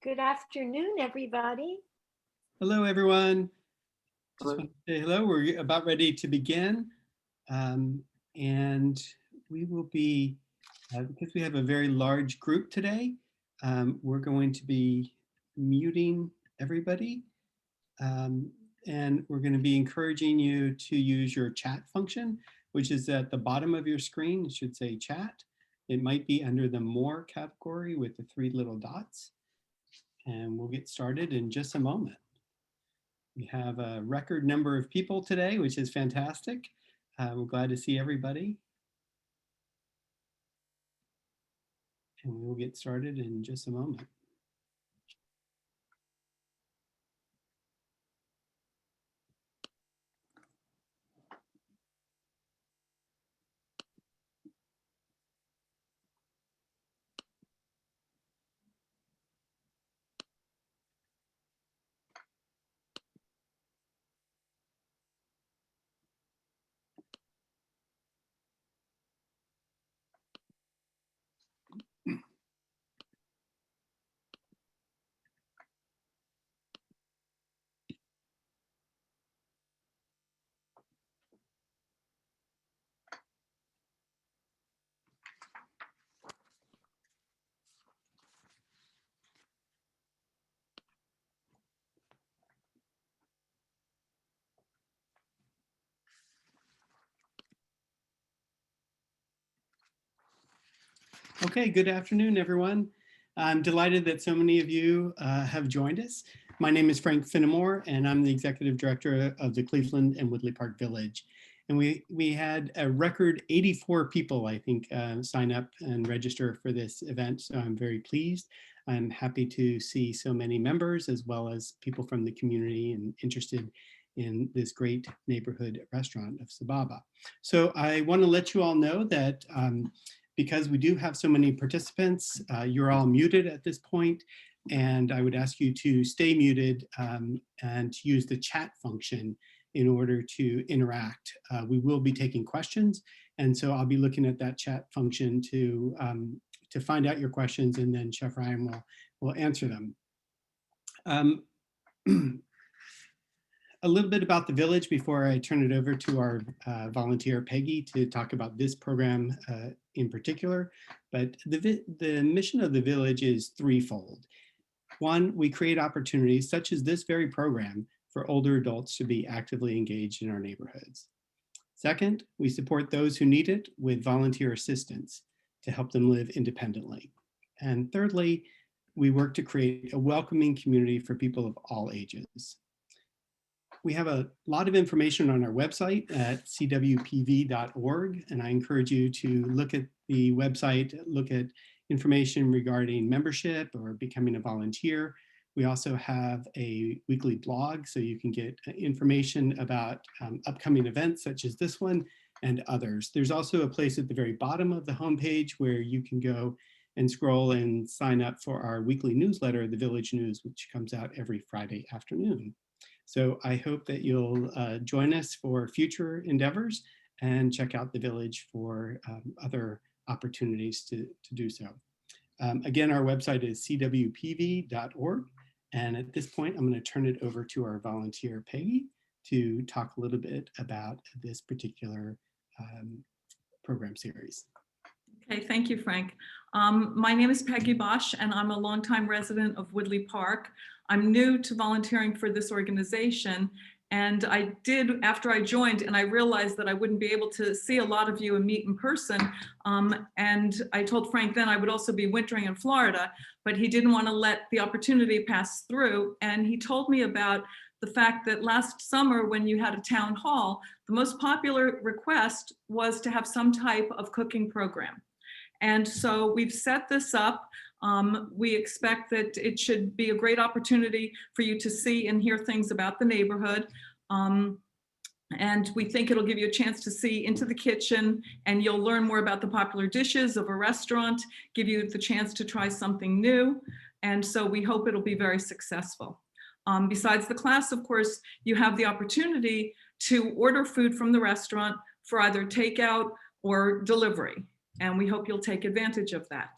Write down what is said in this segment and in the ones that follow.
Good afternoon, everybody. Hello, everyone. Just Hello. want to say hello. We're about ready to begin. And we will be, because we have a very large group today, we're going to be muting everybody. And we're going to be encouraging you to use your chat function, which is at the bottom of your screen. It should say chat. It might be under the more category with the 3 little dots. And we'll get started in just a moment. We have a record number of people today, which is fantastic. We're glad to see everybody. And we will get started in just a moment. Okay, good afternoon, everyone. I'm delighted that so many of you have joined us. My name is Frank Finnemore, and I'm the Executive Director of the Cleveland and Woodley Park Village. And we had a record 84 people, I think, sign up and register for this event, so I'm very pleased. I'm happy to see so many members as well as people from the community and interested in this great neighborhood restaurant of Sababa. So I want to let you all know that because we do have so many participants, you're all muted at this point, and I would ask you to stay muted and to use the chat function in order to interact. We will be taking questions, and so I'll be looking at that chat function to find out your questions, and then Chef Ryan will answer them. A little bit about the village before I turn it over to our volunteer Peggy to talk about this program in particular. But the mission of the village is threefold. One, we create opportunities such as this very program for older adults to be actively engaged in our neighborhoods. Second, we support those who need it with volunteer assistance to help them live independently. And thirdly, we work to create a welcoming community for people of all ages. We have a lot of information on our website at cwpv.org, and I encourage you to look at the website, look at information regarding membership or becoming a volunteer. We also have a weekly blog, so you can get information about upcoming events such as this one and others. There's also a place at the very bottom of the homepage where you can go and scroll and sign up for our weekly newsletter, The Village News, which comes out every Friday afternoon. So I hope that you'll join us for future endeavors and check out the village for other opportunities to do so. Again, our website is cwpv.org. And at this point, I'm going to turn it over to our volunteer, Peggy, to talk a little bit about this particular program series. Okay, thank you, Frank. My name is Peggy Bosch, and I'm a longtime resident of Woodley Park. I'm new to volunteering for this organization, and I did, after I joined, and I realized that I wouldn't be able to see a lot of you and meet in person, and I told Frank then I would also be wintering in Florida, but he didn't want to let the opportunity pass through, and he told me about the fact that last summer when you had a town hall, the most popular request was to have some type of cooking program. And so we've set this up. We expect that it should be a great opportunity for you to see and hear things about the neighborhood. And we think it'll give you a chance to see into the kitchen, and you'll learn more about the popular dishes of a restaurant, give you the chance to try something new. And so we hope it'll be very successful. Besides the class, of course, you have the opportunity to order food from the restaurant for either takeout or delivery. And we hope you'll take advantage of that.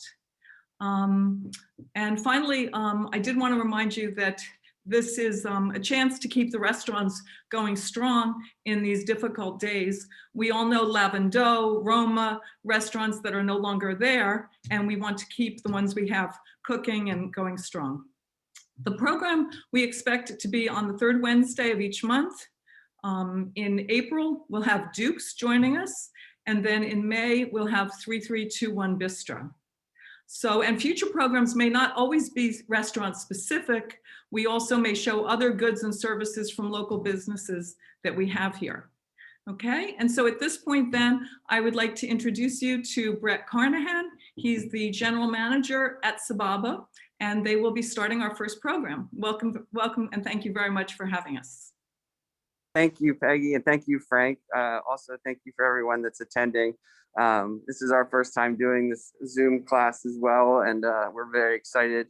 And finally, I did want to remind you that this is a chance to keep the restaurants going strong in these difficult days. We all know Lavendo, Roma, restaurants that are no longer there, and we want to keep the ones we have cooking and going strong. The program, we expect it to be on the third Wednesday of each month. In April, we'll have Duke's joining us, and then in May, we'll have 3321 Bistro. So, and future programs may not always be restaurant specific. We also may show other goods and services from local businesses that we have here. Okay, and so at this point then, I would like to introduce you to Brett Carnahan. He's the general manager at Sababa, and they will be starting our first program. Welcome, welcome, and thank you very much for having us. Thank you, Peggy, and thank you, Frank. Also, thank you for everyone that's attending. This is our first time doing this Zoom class as well, and we're very excited.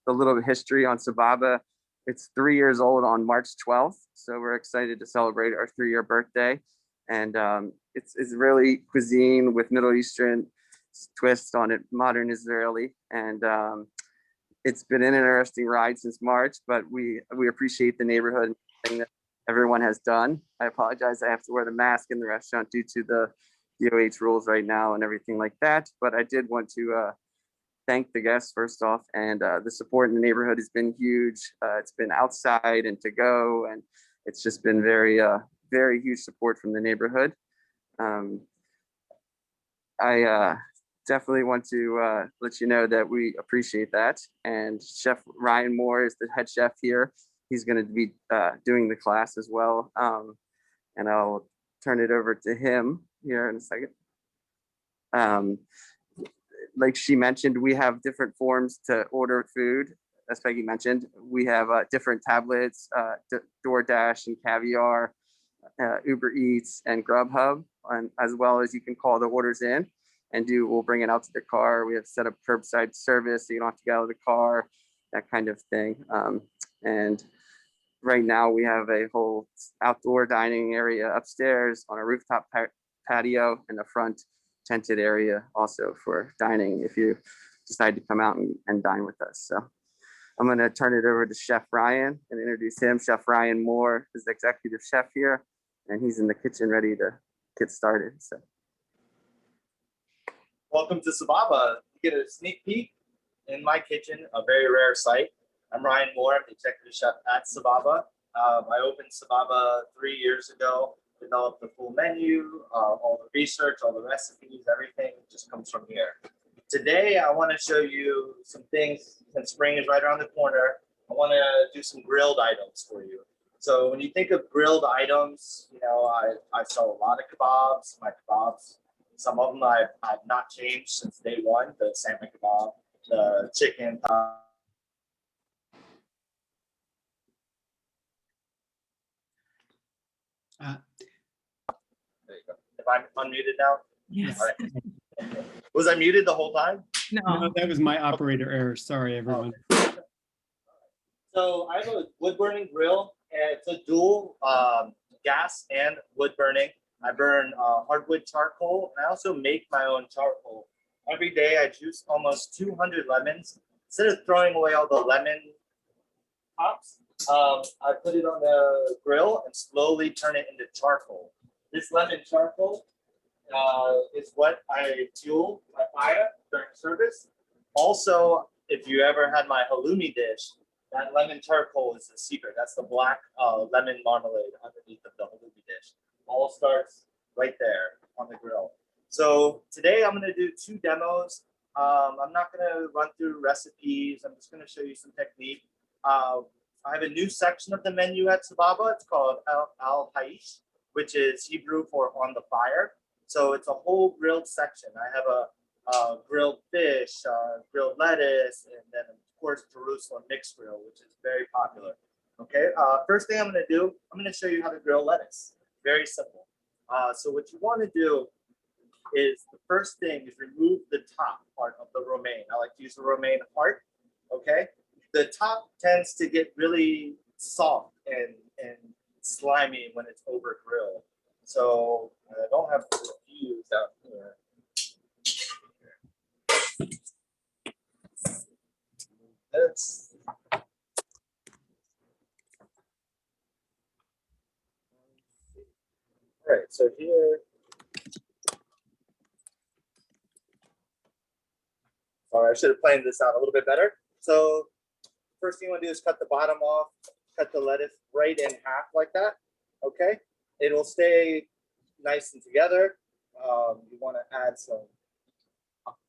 A little bit of history on Sababa. It's 3 years old on March 12th, so we're excited to celebrate our 3-year birthday. And it's really cuisine with Middle Eastern twist on it, modern Israeli. And it's been an interesting ride since March, but we appreciate the neighborhood and that everyone has done. I apologize, I have to wear the mask in the restaurant due to the DOH rules right now and everything like that. But I did want to thank the guests first off, and the support in the neighborhood has been huge. It's been outside and to go, and it's just been very huge support from the neighborhood. I definitely want to let you know that we appreciate that. And Chef Ryan Moore is the head chef here. He's going to be doing the class as well. And I'll turn it over to him here in a second. Like she mentioned, we have different forms to order food. As Peggy mentioned, we have different tablets, DoorDash and Caviar, Uber Eats and Grubhub, and as well as you can call the orders in and we'll bring it out to the car. We have set up curbside service so you don't have to get out of the car, that kind of thing. And right now we have a whole outdoor dining area upstairs on a rooftop patio in the front tented area also for dining if you decide to come out and dine with us. So I'm going to turn it over to Chef Ryan and introduce him. Chef Ryan Moore is the executive chef here, and he's in the kitchen ready to get started. So welcome to Sababa. You get a sneak peek in my kitchen, a very rare sight. I'm Ryan Moore, I'm the executive chef at Sababa. I opened Sababa 3 years ago, developed the full menu, all the research, all the recipes, everything just comes from here. Today, I want to show you some things, since spring is right around the corner. I want to do some grilled items for you. So when you think of grilled items, you know, I sell a lot of kebabs. My kebabs, some of them I've not changed since day one, the salmon kebab, the chicken. There you go. If I'm unmuted now? Yes. All right. Was I muted the whole time? No, that was my operator error. Sorry, everyone. Okay. So I have a wood burning grill, and it's a dual gas and wood burning. I burn hardwood charcoal, and I also make my own charcoal. Every day I juice almost 200 lemons. Instead of throwing away all the lemon tops, I put it on the grill and slowly turn it into charcoal. This lemon charcoal is what I fuel my fire during service. Also, if you ever had my halloumi dish, that lemon charcoal is the secret. That's the black lemon marmalade underneath of the halloumi dish. All starts right there on the grill. So today I'm going to do 2 demos. I'm not going to run through recipes. I'm just going to show you some technique. I have a new section of the menu at Sababa. It's called Al Haish, which is Hebrew for on the fire. So it's a whole grilled section. I have a grilled fish, grilled lettuce, and then of course Jerusalem mixed grill, which is very popular. Okay, first thing I'm going to do, I'm going to show you how to grill lettuce. Very simple. So what you want to do is the first thing is remove the top part of the romaine. I like to use the romaine heart. Okay, the top tends to get really soft and slimy when it's over grilled. So I don't have to use out here. so here. Sorry, I should have planned this out a little bit better. So first thing you want to do is cut the bottom off, cut the lettuce right in half like that. Okay, it'll stay nice and together. You want to add some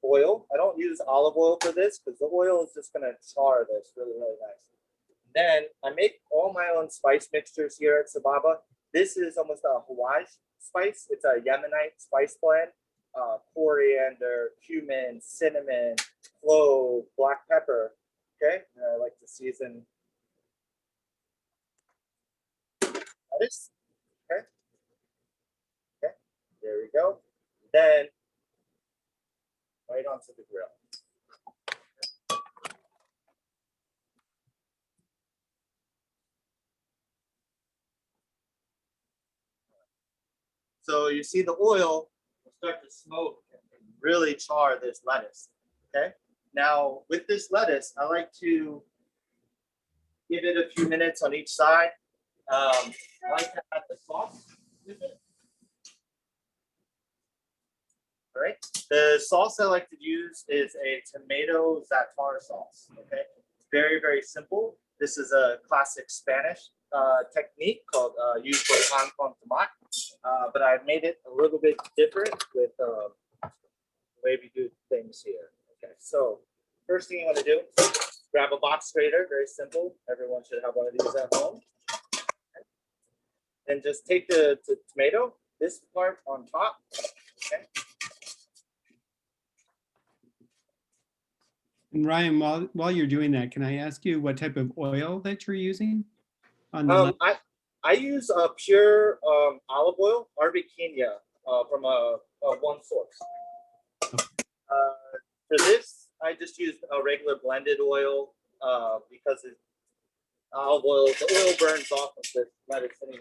oil. I don't use olive oil for this because the oil is just going to char this really, really nice. Then I make all my own spice mixtures here at Sababa. This is almost a Hawaii spice. It's a Yemenite spice blend. Coriander, cumin, cinnamon, clove, black pepper. Okay, and I like to season lettuce. Okay, okay, there we go. Then right onto the grill. So you see the oil will start to smoke and really char this lettuce. Okay. Now with this lettuce, I like to give it a few minutes on each side. I like to add the sauce with it. All right. The sauce I like to use is a tomato za'atar sauce. Okay. Very, very simple. This is a classic Spanish technique called used for pan con tomate. But I've made it a little bit different with the way we do things here. Okay. So first thing you want to do, grab a box grater. Very simple. Everyone should have one of these at home. Okay. And just take the tomato, this part on top. Okay. And Ryan, while you're doing that, can I ask you what type of oil that you're using on the I use a pure olive oil, Arbequina, from one source. For this, I just used a regular blended oil because olive oil, the oil burns off of the lettuce anyway.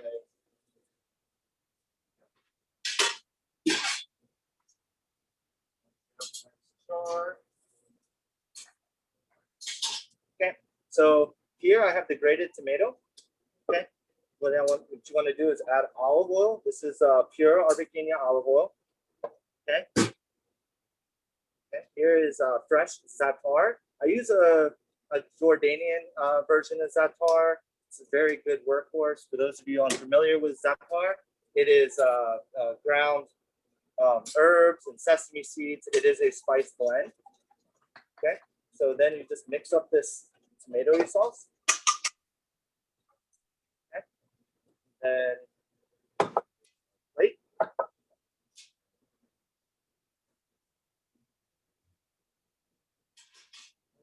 Okay, so here I have the grated tomato. Okay, what you want to do is add olive oil. This is pure Arbequina olive oil. Okay. Okay. Here is fresh za'atar. I use a Jordanian version of za'atar. It's a very good workhorse. For those of you unfamiliar with za'atar, it is ground herbs and sesame seeds. It is a spice blend. Okay, so then you just mix up this tomatoey sauce. Okay, and wait.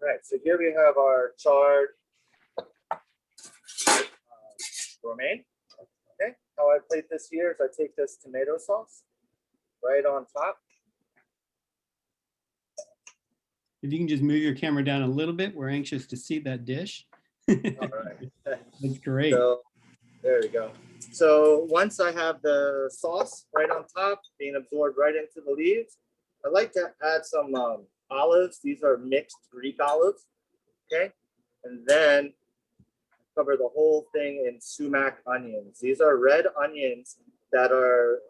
All right, so here we have our charred romaine. Okay, how I plate this here is I take this tomato sauce right on top. If you can just move your camera down a little bit, we're anxious to see that dish. All right. That's great. So there we go. So once I have the sauce right on top, being absorbed right into the leaves, I like to add some olives. These are mixed Greek olives. Okay. And then cover the whole thing in sumac onions. These are red onions that are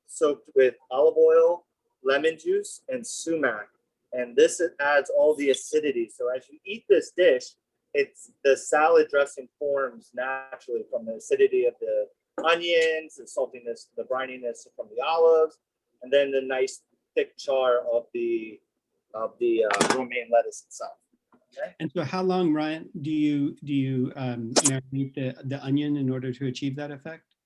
soaked with olive oil, lemon juice, and sumac. And this adds all the acidity. So as you eat this dish, it's the salad dressing forms naturally from the acidity of the onions, the saltiness, the brininess from the olives, and then the nice thick char of the romaine lettuce itself. Okay. And so how long, Ryan, do you marinate the onion in order to achieve that effect?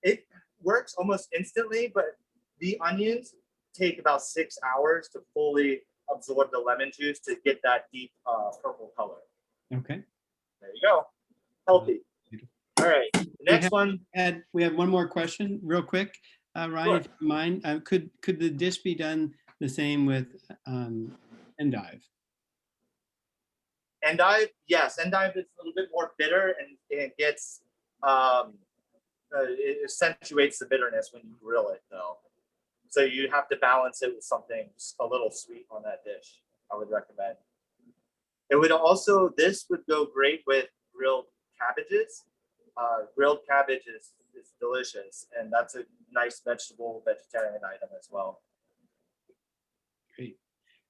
It works almost instantly, but the onions take about 6 hours to fully absorb the lemon juice to get that deep purple color. Okay. There you go. Healthy. All right. The next one. We have one more question real quick. Ryan, Sure. if you mind, could the dish be done the same with endive? Endive, yes. Endive is a little bit more bitter and it gets, it accentuates the bitterness when you grill it though. So you have to balance it with something a little sweet on that dish, I would recommend. It would also, this would go great with grilled cabbages. Grilled cabbage is delicious, and that's a nice vegetarian item as well. Great.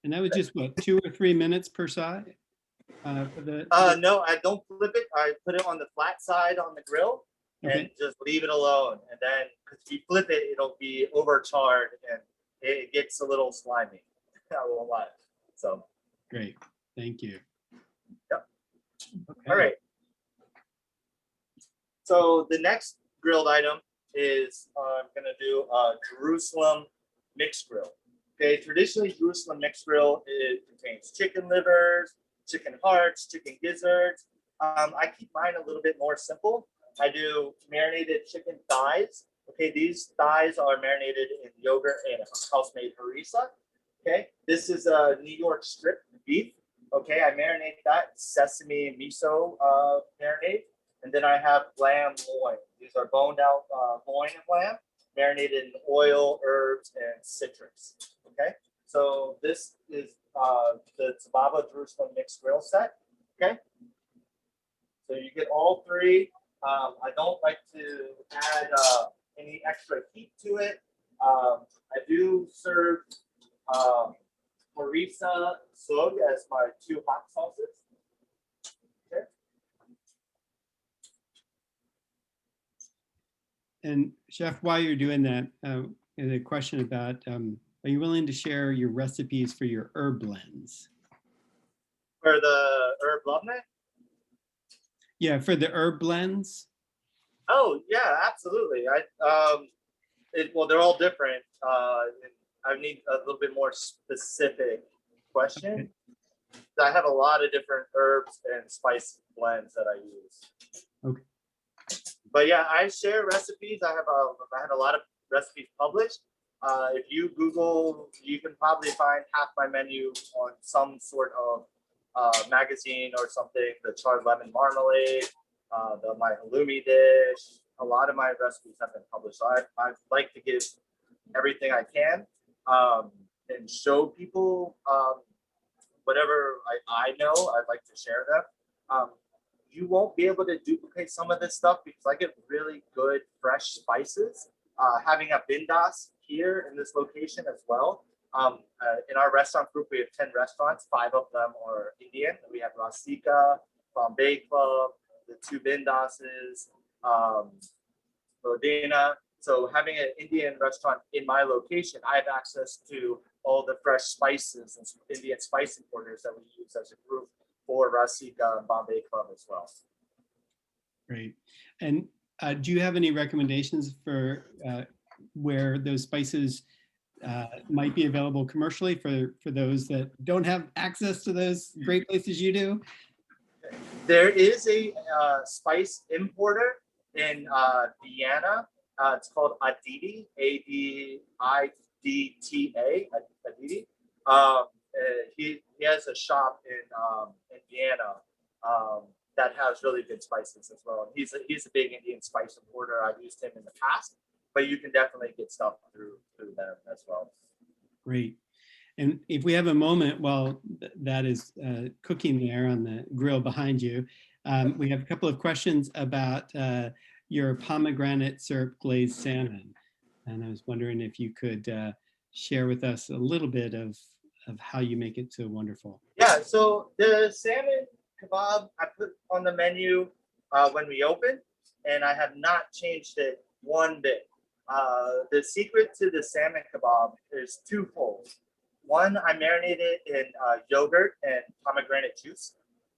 And that was just what, 2 or 3 minutes per side? For the No, I don't flip it. I put it on the flat side on the grill and Okay. just leave it alone. And then, because if you flip it, it'll be overcharred and it gets a little slimy. I won't lie. So, Great. Thank you. Yep. Okay. all right. So the next grilled item is I'm gonna do a Jerusalem mixed grill. Okay, traditionally Jerusalem mixed grill, it contains chicken livers, chicken hearts, chicken gizzards. I keep mine a little bit more simple. I do marinated chicken thighs. Okay, these thighs are marinated in yogurt and house-made harissa. Okay, this is a New York strip beef. Okay, I marinate that sesame and miso marinade. And then I have lamb loin. These are boned out loin of lamb, marinated in oil, herbs, and citrus. Okay, so this is the Sababa Jerusalem mixed grill set. Okay, so you get all three. I don't like to add any extra heat to it. I do serve harissa sug as my 2 hot sauces. Okay. And Chef, while you're doing that, a question about, are you willing to share your recipes for your herb blends? For the herb lovement? Yeah, for the herb blends. Oh yeah, absolutely. Well, they're all different. I need a little bit more specific question. I have a lot of different herbs and spice blends that I use. Okay. But yeah, I share recipes. I have a lot of recipes published. If you Google, you can probably find half my menu on some sort of magazine or something. The charred lemon marmalade, my halloumi dish. A lot of my recipes have been published. So I like to give everything I can and show people whatever I know. I'd like to share them. You won't be able to duplicate some of this stuff because I get really good fresh spices. Having a bindas here in this location as well. In our restaurant group, we have 10 restaurants. 5 of them are Indian. We have Rasika, Bombay Club, the 2 bindases, Rodina. So having an Indian restaurant in my location, I have access to all the fresh spices and Indian spice importers that we use as a group for Rasika and Bombay Club as well. Great. And do you have any recommendations for where those spices might be available commercially for those that don't have access to those great places you do? There is a spice importer in Vienna. It's called Aditi, A-D-I-D-T-A, Aditi. He has a shop in Vienna that has really good spices as well. And he's a big Indian spice importer. I've used him in the past, but you can definitely get stuff through them as well. Great. And if we have a moment while that is cooking there on the grill behind you, we have a couple of questions about your pomegranate syrup glazed salmon. And I was wondering if you could share with us a little bit of how you make it so wonderful. Yeah, so the salmon kebab I put on the menu when we opened, and I have not changed it one bit. The secret to the salmon kebab is twofold. One, I marinate it in yogurt and pomegranate juice.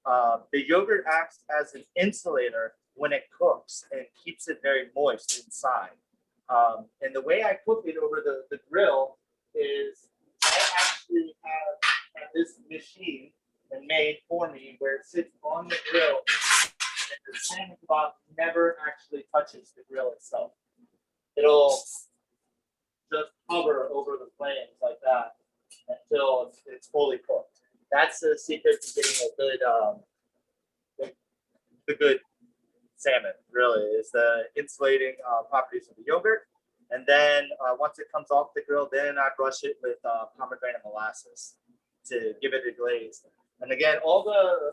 The yogurt acts as an insulator when it cooks and keeps it very moist inside. And the way I cook it over the grill is I actually have this machine made for me where it sits on the grill and the salmon kebab never actually touches the grill itself. It'll just hover over the flames like that until it's fully cooked. That's the secret to getting a good, the good salmon. Really, is the insulating properties of the yogurt. And then once it comes off the grill, then I brush it with pomegranate molasses to give it a glaze. And again, all the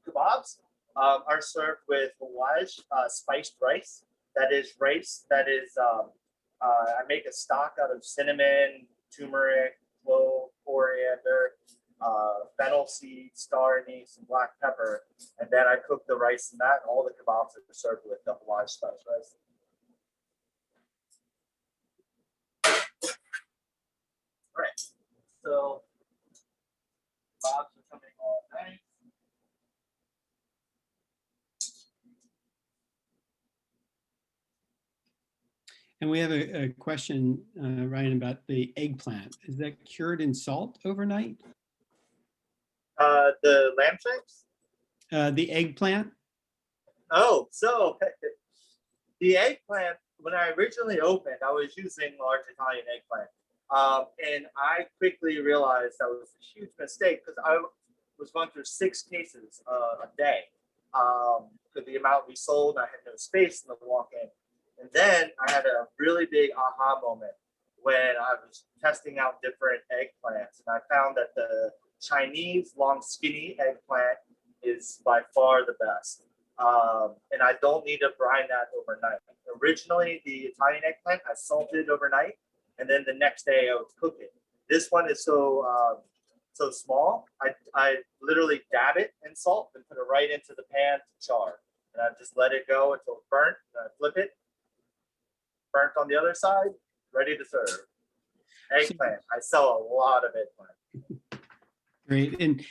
kebabs are served with Hawaiian spiced rice that is rice. That is I make a stock out of cinnamon, turmeric, clove, coriander, fennel seed, star anise, and black pepper, and then I cook the rice in that. And all the kebabs are served with the Hawaiian spice rice. All right, so kebabs are coming all night. And we have a question, Ryan, about the eggplant. Is that cured in salt overnight? The lamb shanks. The eggplant? Oh, so the eggplant, when I originally opened, I was using large Italian eggplant. And I quickly realized that was a huge mistake because I was going through 6 cases a day. For the amount we sold, I had no space in the walk-in. And then I had a really big aha moment when I was testing out different eggplants. And I found that the Chinese long skinny eggplant is by far the best. And I don't need to brine that overnight. Originally, the Italian eggplant I salted overnight, and then the next day I would cook it. This one is so small. I literally dab it in salt and put it right into the pan to char, and I just let it go until it's burnt. And I flip it, burnt on the other side, ready to serve. Eggplant. I sell a lot of eggplant. Great. And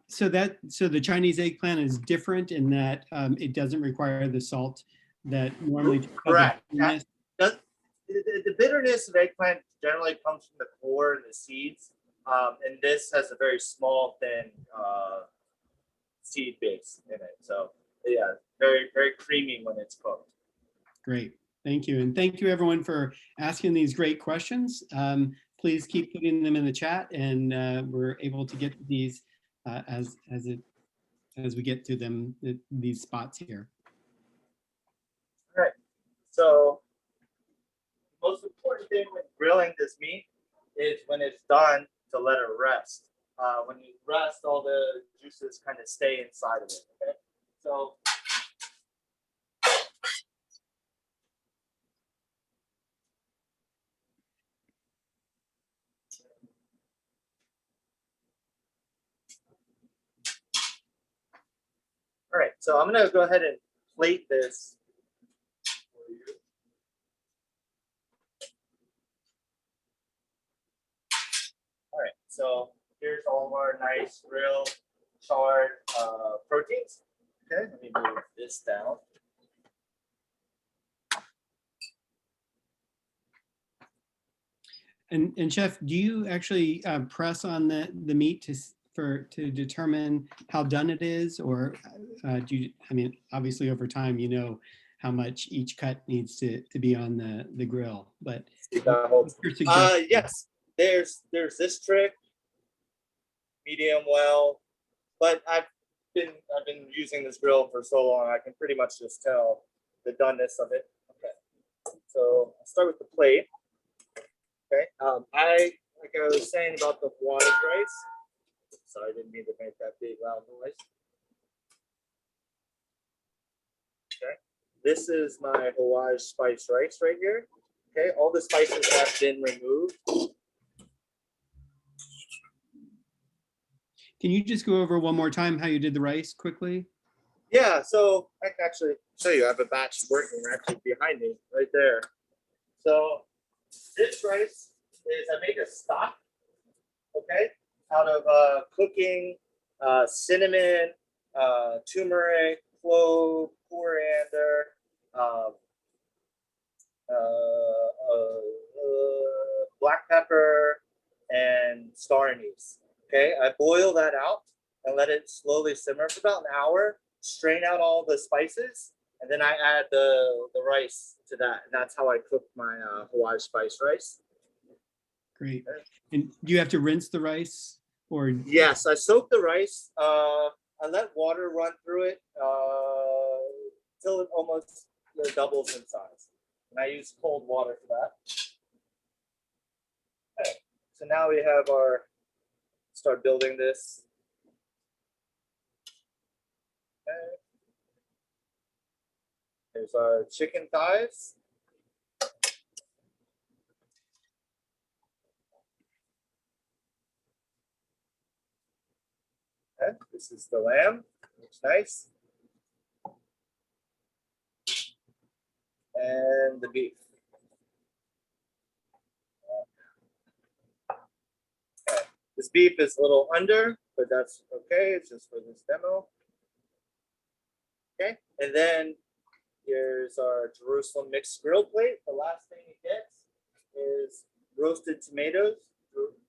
so the Chinese eggplant is different in that it doesn't require the salt that normally. Correct. The bitterness of eggplant generally comes from the core and the seeds, and this has a very small, thin seed base in it. So yeah, very, very creamy when it's cooked. Great. Thank you. And thank you everyone for asking these great questions. Please keep putting them in the chat, and we're able to get to these as we get to them, these spots here. All right. So the most important thing when grilling this meat is when it's done to let it rest. When you rest, all the juices kind of stay inside of it. Okay. So all right, so I'm going to go ahead and plate this for you. All right, so here's all of our nice grilled charred proteins. Okay, let me move this down. And Chef, do you actually press on the meat to determine how done it is, or do you? I mean, obviously over time, you know how much each cut needs to be on the grill. But what's your suggestion? Yes, there's this trick, medium well, but I've been using this grill for so long, I can pretty much just tell the doneness of it. Okay, so I'll start with the plate. Okay, like I was saying about the Hawaiian rice. Sorry, I didn't mean to make that big loud noise. Okay, this is my Hawaii spice rice right here. Okay, all the spices have been removed. Can you just go over one more time how you did the rice quickly? Yeah, so I can actually show you. I have a batch working actually behind me right there. So this rice is I make a stock, okay, out of cooking cinnamon, turmeric, clove, coriander, black pepper, and star anise. Okay, I boil that out and let it slowly simmer for about an hour. Strain out all the spices, and then I add the rice to that. And that's how I cook my Hawaii spice rice. Great. And do you have to rinse the rice, or? Yes, I soak the rice. I let water run through it till it almost doubles in size. And I use cold water for that. Okay. So now we have our, start building this. Okay. Here's our chicken thighs. Okay, this is the lamb. Looks nice. And the beef. Okay. This beef is a little under, but that's okay. It's just for this demo. Okay, and then here's our Jerusalem mixed grill plate. The last thing it gets is roasted tomatoes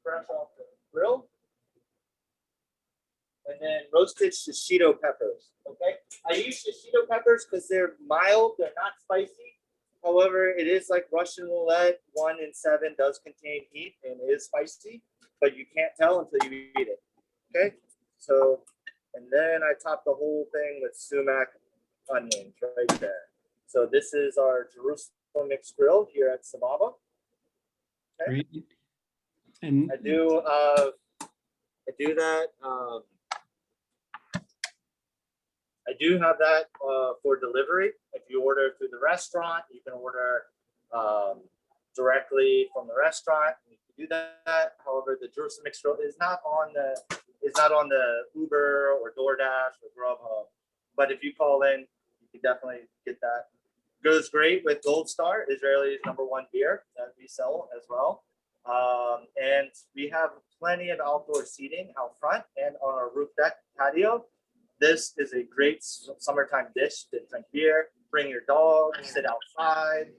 fresh off the grill. And then roasted shishito peppers. Okay, I use shishito peppers because they're mild, they're not spicy. However, it is like Russian roulette. 1 in 7 does contain heat and is spicy, but you can't tell until you eat it. Okay, so and then I top the whole thing with sumac onions right there. So this is our Jerusalem mixed grill here at Sababa. Okay. Great. And I do that. I do have that for delivery. If you order through the restaurant, you can order directly from the restaurant. You can do that. However, the Jerusalem mixed grill is not on the Uber or DoorDash or Grubhub. But if you call in, you can definitely get that. Goes great with Gold Star, Israeli's #1 beer that we sell as well. And we have plenty of outdoor seating out front and on our roof deck patio. This is a great summertime dish to drink beer, bring your dog, sit outside.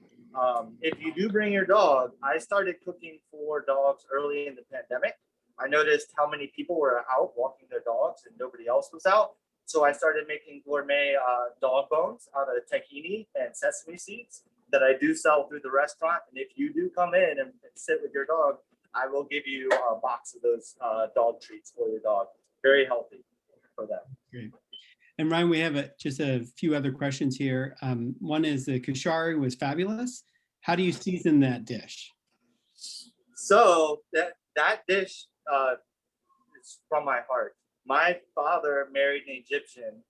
If you do bring your dog, I started cooking for dogs early in the pandemic. I noticed how many people were out walking their dogs and nobody else was out. So I started making gourmet dog bones out of tahini and sesame seeds that I do sell through the restaurant. And if you do come in and sit with your dog, I will give you a box of those dog treats for your dog. Very healthy for them. great. And Ryan, we have just a few other questions here. One is the kushari was fabulous. How do you season that dish? So that dish is from my heart. My father married an Egyptian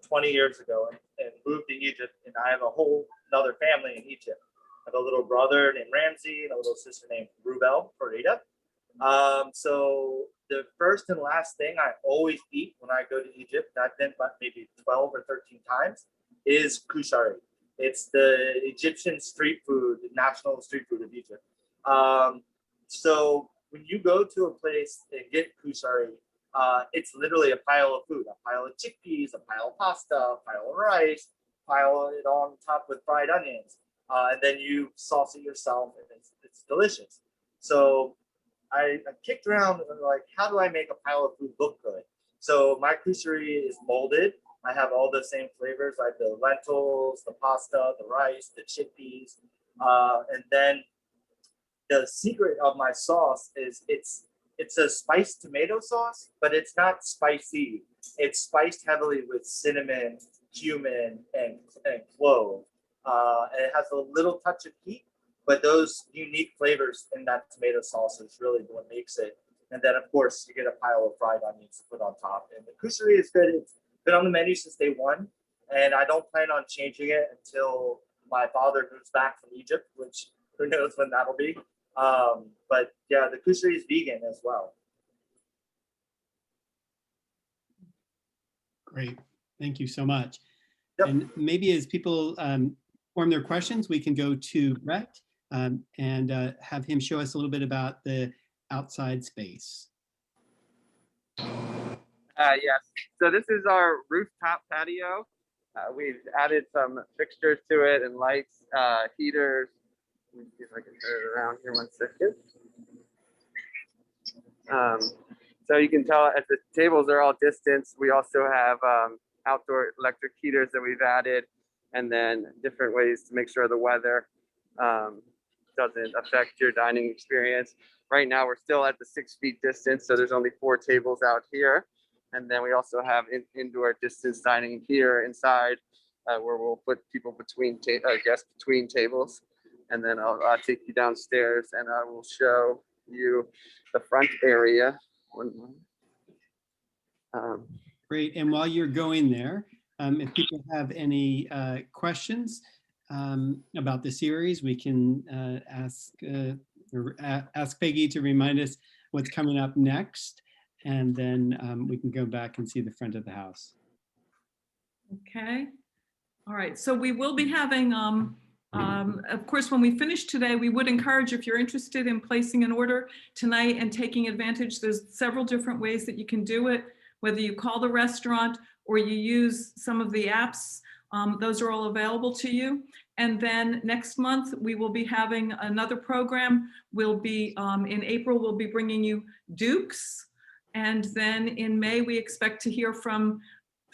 20 years ago and moved to Egypt, and I have a whole another family in Egypt. I have a little brother named Ramsey and a little sister named Rubel Farida. So the first and last thing I always eat when I go to Egypt, and I've been maybe 12 or 13 times, is kushari. It's the Egyptian street food, the national street food of Egypt. So when you go to a place and get kushari, it's literally a pile of food, a pile of chickpeas, a pile of pasta, a pile of rice, pile it on top with fried onions, and then you sauce it yourself, and it's delicious. So I kicked around and like, how do I make a pile of food look good? So my kushari is molded. I have all the same flavors, like the lentils, the pasta, the rice, the chickpeas, and then the secret of my sauce is it's a spiced tomato sauce, but it's not spicy. It's spiced heavily with cinnamon, cumin, and clove. And it has a little touch of heat, but those unique flavors in that tomato sauce is really what makes it. And then, of course, you get a pile of fried onions to put on top. And the kushari is good. It's been on the menu since day one, and I don't plan on changing it until my father moves back from Egypt, which who knows when that'll be. But yeah, the kushari is vegan as well. Great. Thank you so much. Yep. And maybe as people form their questions, we can go to Brett and have him show us a little bit about the outside space. Yes, so this is our rooftop patio. We've added some fixtures to it and lights, heaters. Let me see if I can turn it around here 1 second. So you can tell as the tables are all distanced, we also have outdoor electric heaters that we've added, and then different ways to make sure the weather doesn't affect your dining experience. Right now, we're still at the 6 feet distance, so there's only 4 tables out here. And then we also have indoor distance dining here inside, where we'll put people between guests between tables. And then I'll take you downstairs and I will show you the front area. Great. And while you're going there, If people have any questions about the series, we can ask Peggy to remind us what's coming up next, and then we can go back and see the front of the house. Okay. All right. So we will be having, of course, when we finish today, we would encourage, if you're interested in placing an order tonight and taking advantage, there's several different ways that you can do it, whether you call the restaurant or you use some of the apps. Those are all available to you. And then next month, we will be having another program. We'll be, in April, we'll be bringing you Dukes. And then in May, we expect to hear from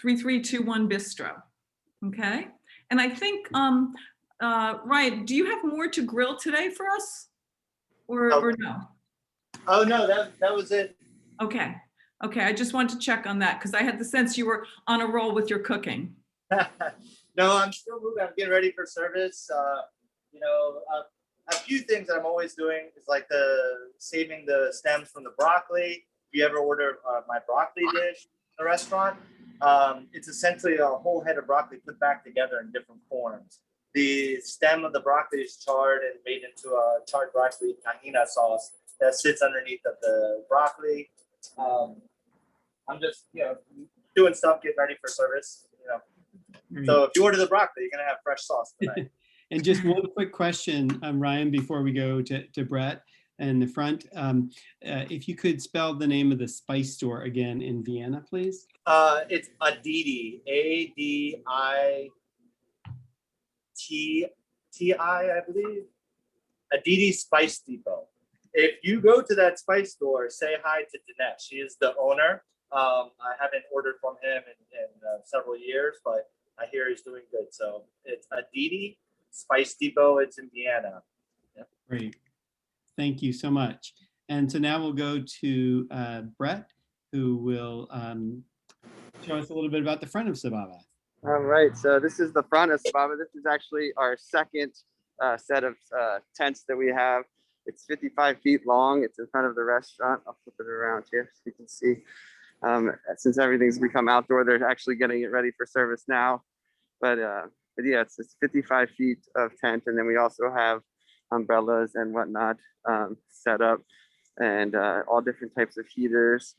3321 Bistro. Okay. And I think, Ryan, do you have more to grill today for us? Or no? Oh, no, that was it. Okay. Okay. I just wanted to check on that because I had the sense you were on a roll with your cooking. No, I'm still moving. I'm getting ready for service. You know, a few things that I'm always doing is like saving the stems from the broccoli. If you ever order my broccoli dish in the restaurant, it's essentially a whole head of broccoli put back together in different forms. The stem of the broccoli is charred and made into a charred broccoli tahina sauce that sits underneath of the broccoli. I'm just, doing stuff, getting ready for service. So if you order the broccoli, you're gonna have fresh sauce tonight. And just one quick question, Ryan, before we go to Brett in the front. If you could spell the name of the spice store again in Vienna, please. It's Aditi, A-D-I-T-I, I believe. Aditi Spice Depot. If you go to that spice store, say hi to Dinesh. She is the owner. I haven't ordered from him in several years, but I hear he's doing good. So it's Aditi Spice Depot. It's in Vienna. Yeah. Great. Thank you so much. And so now we'll go to Brett, who will show us a little bit about the front of Sababa. All right, so this is the front of Sababa. This is actually our second set of tents that we have. It's 55 feet long. It's in front of the restaurant. I'll flip it around here so you can see. Since everything's become outdoor, they're actually getting it ready for service now. But yeah, it's 55 feet of tent. And then we also have umbrellas and whatnot set up, and all different types of heaters.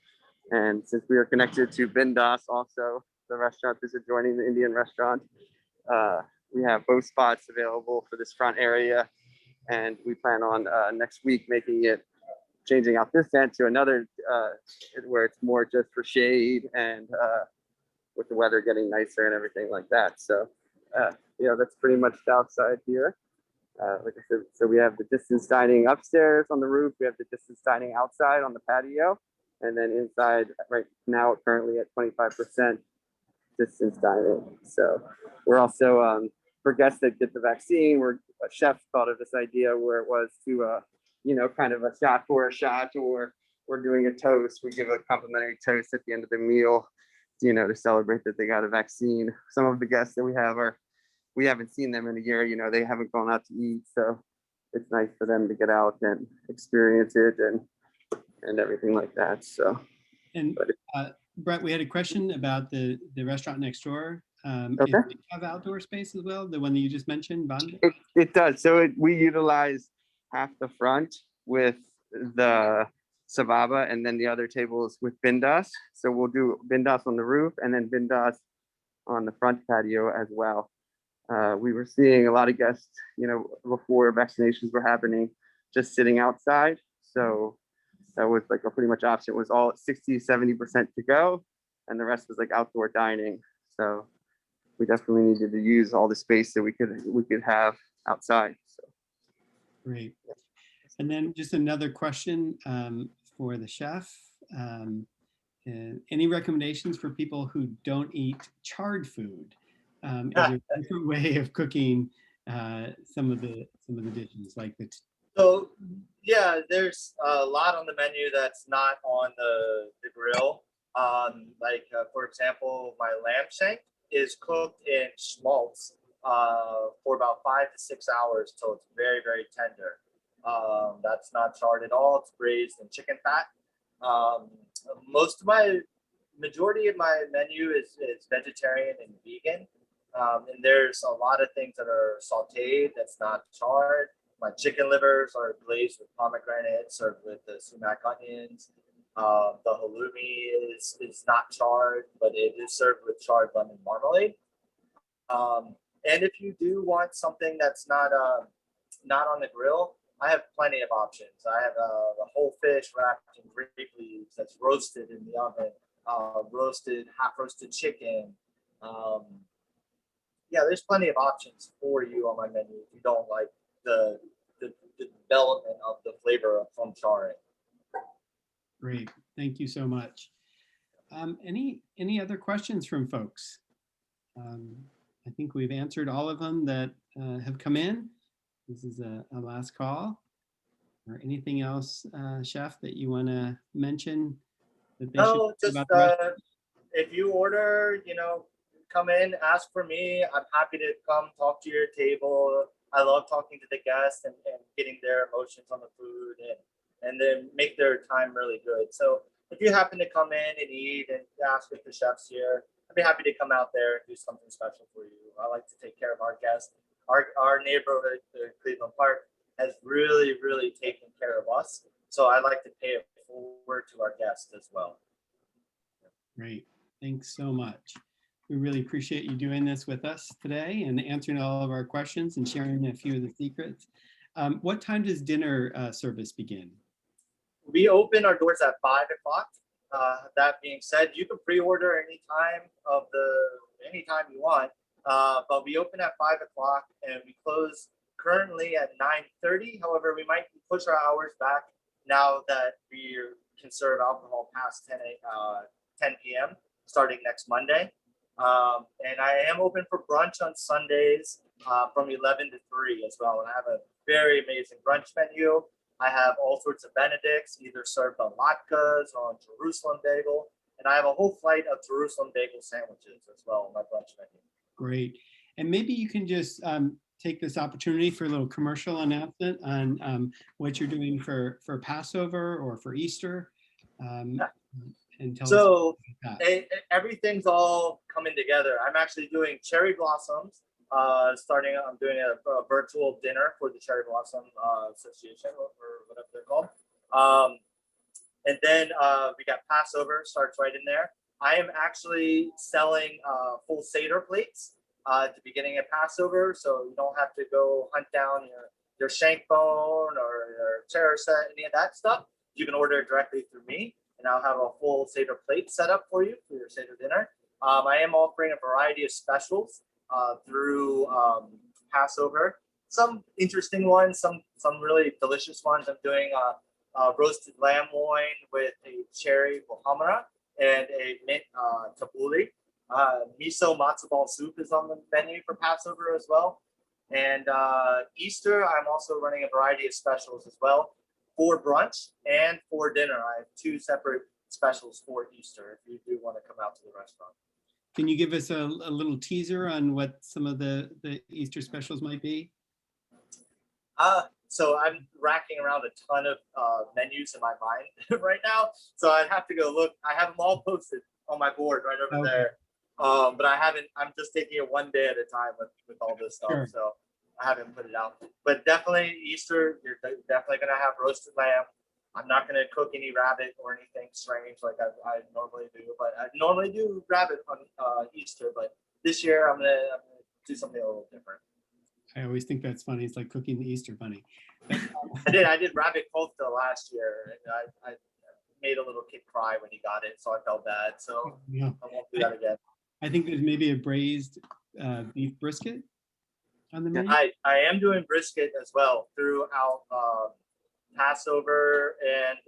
And since we are connected to Bindas, also the restaurant is adjoining the Indian restaurant, we have both spots available for this front area. And we plan on next week changing out this tent to another where it's more just for shade and with the weather getting nicer and everything like that. So that's pretty much the outside here. Like I said, so we have the distance dining upstairs on the roof. We have the distance dining outside on the patio. And then inside right now, currently at 25% distance dining. So we're also, for guests that get the vaccine, a chef thought of this idea where it was to, kind of a shot for a shot, or we're doing a toast. We give a complimentary toast at the end of the meal, to celebrate that they got a vaccine. Some of the guests that we have we haven't seen them in a year, they haven't gone out to eat. So it's nice for them to get out and experience it and everything like that. So. And Brett, we had a question about the restaurant next door. Okay. If they have outdoor space as well, the one that you just mentioned, Bond? It does. So we utilize half the front with the Sababa, and then the other tables with Bindas. So we'll do Bindas on the roof and then Bindas on the front patio as well. We were seeing a lot of guests, before vaccinations were happening, just sitting outside. So that was like a pretty much option. It was all 60-70% to go, and the rest was like outdoor dining. So we definitely needed to use all the space that we could have outside. So. Great. And then just another question for the chef. Any recommendations for people who don't eat charred food? Is there a different way of cooking some of the dishes like the? So yeah, there's a lot on the menu that's not on the grill. For example, my lamb shank is cooked in schmaltz for about 5 to 6 hours till it's very, very tender. That's not charred at all. It's braised in chicken fat. Most of my majority of my menu is vegetarian and vegan. And there's a lot of things that are sauteed that's not charred. My chicken livers are glazed with pomegranate, served with the sumac onions. The halloumi is not charred, but it is served with charred lemon marmalade. And if you do want something that's not on the grill, I have plenty of options. I have the whole fish wrapped in grape leaves that's roasted in the oven, half roasted chicken. Um, yeah, there's plenty of options for you on my menu if you don't like the, the development of the flavor from charring. Great, thank you so much. Any other questions from folks? I think we've answered all of them that have come in. This is a last call. Or anything else, Chef, that you want to mention? That they No, should just know about the restaurant? if you order, come in, ask for me. I'm happy to come talk to your table. I love talking to the guests and getting their emotions on the food and then make their time really good. So if you happen to come in and eat and ask if the chef's here, I'd be happy to come out there and do something special for you. I like to take care of our guests. Our neighborhood, Cleveland Park, has really, really taken care of us. So I like to pay it forward to our guests as well. Great, thanks so much. We really appreciate you doing this with us today and answering all of our questions and sharing a few of the secrets. What time does dinner service begin? We open our doors at 5 o'clock. That being said, you can pre-order anytime you want. But we open at 5 o'clock and we close currently at 9:30. However, we might push our hours back now that we can serve alcohol past 10 p.m. starting next Monday. And I am open for brunch on Sundays from 11 to 3 as well. And I have a very amazing brunch menu. I have all sorts of Benedicts, either served on latkes or on Jerusalem bagel. And I have a whole flight of Jerusalem bagel sandwiches as well on my brunch menu. Great. And maybe you can just take this opportunity for a little commercial announcement on what you're doing for Passover or for Easter. And tell us about that. Everything's all coming together. I'm actually doing cherry blossoms. I'm doing a virtual dinner for the Cherry Blossom Association or whatever they're called. And then we got Passover starts right in there. I am actually selling full Seder plates at the beginning of Passover, so you don't have to go hunt down your shank bone or your chair set, any of that stuff. You can order it directly through me, and I'll have a full Seder plate set up for you for your Seder dinner. I am offering a variety of specials through Passover. Some interesting ones, some really delicious ones. I'm doing roasted lamb loin with a cherry bohamara and a mint tabbouleh. Miso matzo ball soup is on the menu for Passover as well. And Easter, I'm also running a variety of specials as well for brunch and for dinner. I have 2 separate specials for Easter if you do want to come out to the restaurant. Can you give us a little teaser on what some of the Easter specials might be? So I'm racking around a ton of menus in my mind right now. So I'd have to go look. I have them all posted on my board right over there. But I'm just taking it one day at a time with all this stuff. Sure. So I haven't put it out. But definitely Easter, you're definitely going to have roasted lamb. I'm not going to cook any rabbit or anything strange like I normally do. But I normally do rabbit on Easter. But this year I'm gonna do something a little different. I always think that's funny. It's like cooking the Easter bunny. I did rabbit kofta last year, and I made a little kid cry when he got it, so I felt bad. So Yeah. I won't do that again. I think there's maybe a braised beef brisket on the menu. I am doing brisket as well throughout Passover and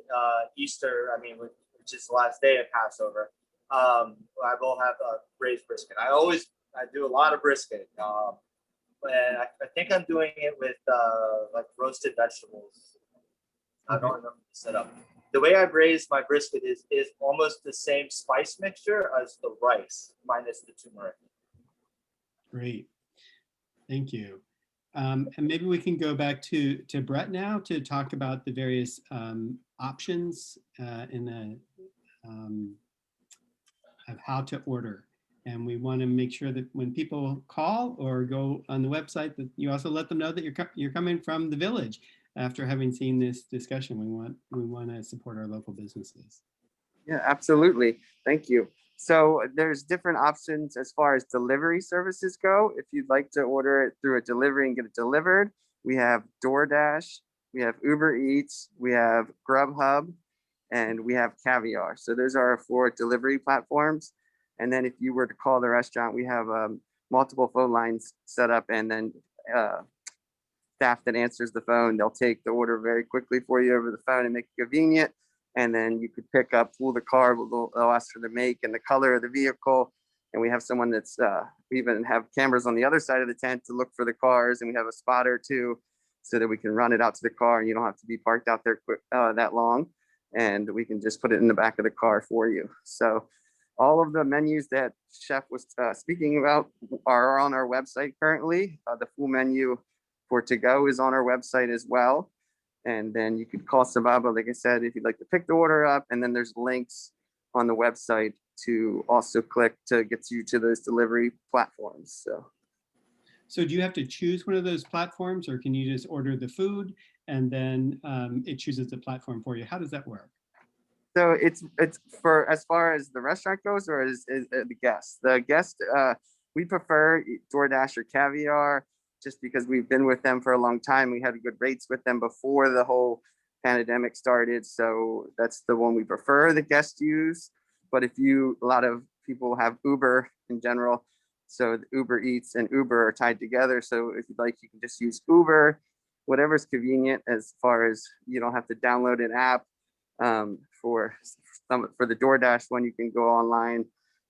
Easter. I mean, which is the last day of Passover. I will have a braised brisket. I do a lot of brisket. And I think I'm doing it with like roasted vegetables. I don't remember the setup. The way I braise my brisket is almost the same spice mixture as the rice, minus the turmeric. Great, thank you. And maybe we can go back to Brett now to talk about the various options in the of how to order. And we want to make sure that when people call or go on the website, that you also let them know that you're coming from the village. After having seen this discussion, we want to support our local businesses. Yeah, absolutely. Thank you. So there's different options as far as delivery services go. If you'd like to order it through a delivery and get it delivered, we have DoorDash, we have Uber Eats, we have Grubhub, and we have Caviar. So those are our 4 delivery platforms. And then if you were to call the restaurant, we have multiple phone lines set up, and then staff that answers the phone. They'll take the order very quickly for you over the phone and make it convenient. And then you could pick up, pull the car, they'll ask for the make and the color of the vehicle. And we have someone that's, we even have cameras on the other side of the tent to look for the cars. And we have a spotter too, so that we can run it out to the car and you don't have to be parked out there that long. And we can just put it in the back of the car for you. So all of the menus that Chef was speaking about are on our website currently. The full menu for to go is on our website as well. And then you could call Sababa, like I said, if you'd like to pick the order up. And then there's links on the website to also click to get you to those delivery platforms. So do you have to choose one of those platforms, or can you just order the food and then it chooses the platform for you? How does that work? So it's for as far as the restaurant goes, or is the guest? The guest, we prefer DoorDash or Caviar, just because we've been with them for a long time. We had good rates with them before the whole pandemic started. So that's the one we prefer the guests use. But if a lot of people have Uber in general. So the Uber Eats and Uber are tied together. So if you'd like, you can just use Uber, whatever's convenient, as far as you don't have to download an app. For the DoorDash one, you can go online,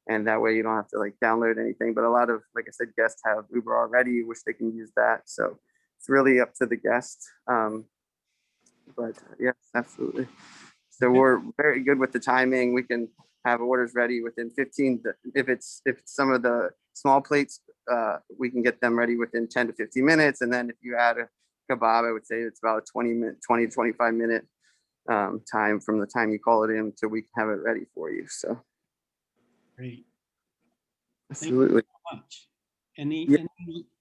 and that way you don't have to like download anything. But a lot of, like I said, guests have Uber already, which they can use that. So it's really up to the guest. But yes, absolutely. So we're very good with the timing. We can have orders ready within 15. If it's some of the small plates, we can get them ready within 10 to 15 minutes. And then if you add a kebab, I would say it's about a 20 to 25 minute time from the time you call it in till we can have it ready for you. So Great. absolutely. Thank you so much. Any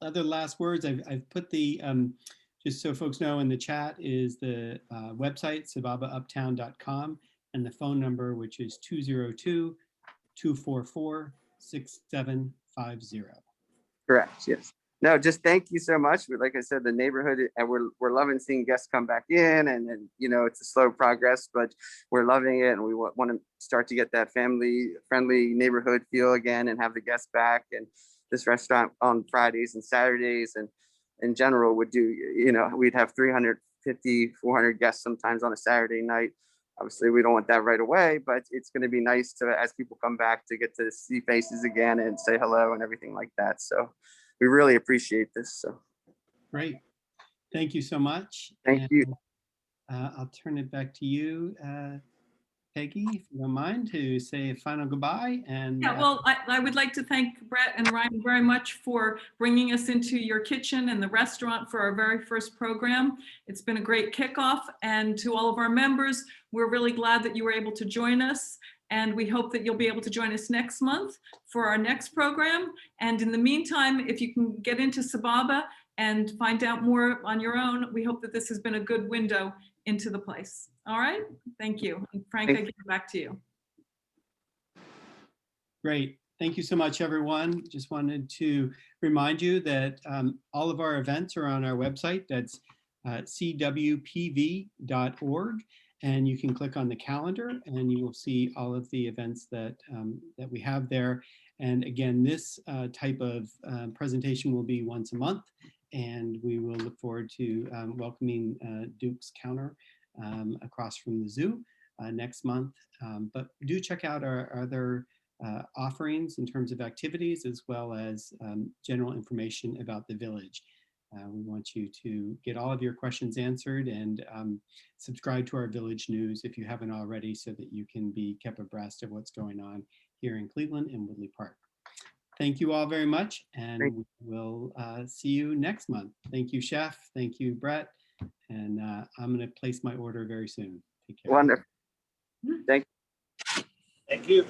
other last words? I've put the just so folks know, in the chat is the website sababauptown.com, and the phone number, which is 202-244-6750. Correct. Yes. No, just thank you so much. Like I said, the neighborhood, and we're loving seeing guests come back in, and it's a slow progress, but we're loving it, and we want to start to get that family friendly neighborhood feel again, and have the guests back. And this restaurant on Fridays and Saturdays, and in general, would do, we'd have 350, 400 guests sometimes on a Saturday night. Obviously, we don't want that right away, but it's going to be nice to, as people come back, to get to see faces again and say hello and everything like that. So we really appreciate this. So Great. Thank you so much. Thank you. I'll turn it back to you, Peggy, if you don't mind, to say a final goodbye. And yeah, well, I would like to thank Brett and Ryan very much for bringing us into your kitchen and the restaurant for our very first program. It's been a great kickoff, and to all of our members, we're really glad that you were able to join us, and we hope that you'll be able to join us next month for our next program. And in the meantime, if you can get into Sababa and find out more on your own, we hope that this has been a good window into the place. All right, thank you. And Frank, I give it back to you. Great. Thank you so much, everyone. Just wanted to remind you that all of our events are on our website. That's cwpv.org. And you can click on the calendar and you will see all of the events that we have there. And again, this type of presentation will be once a month. And we will look forward to welcoming Duke's Counter across from the zoo next month. But do check out our other offerings in terms of activities, as well as general information about the village. We want you to get all of your questions answered, and subscribe to our village news if you haven't already, so that you can be kept abreast of what's going on here in Cleveland and Woodley Park. Thank you all very much, and we will see you next month. Thank you, Chef. Thank you, Brett. And I'm going to place my order very soon. Take care. Wonderful. Thank you. Thank you.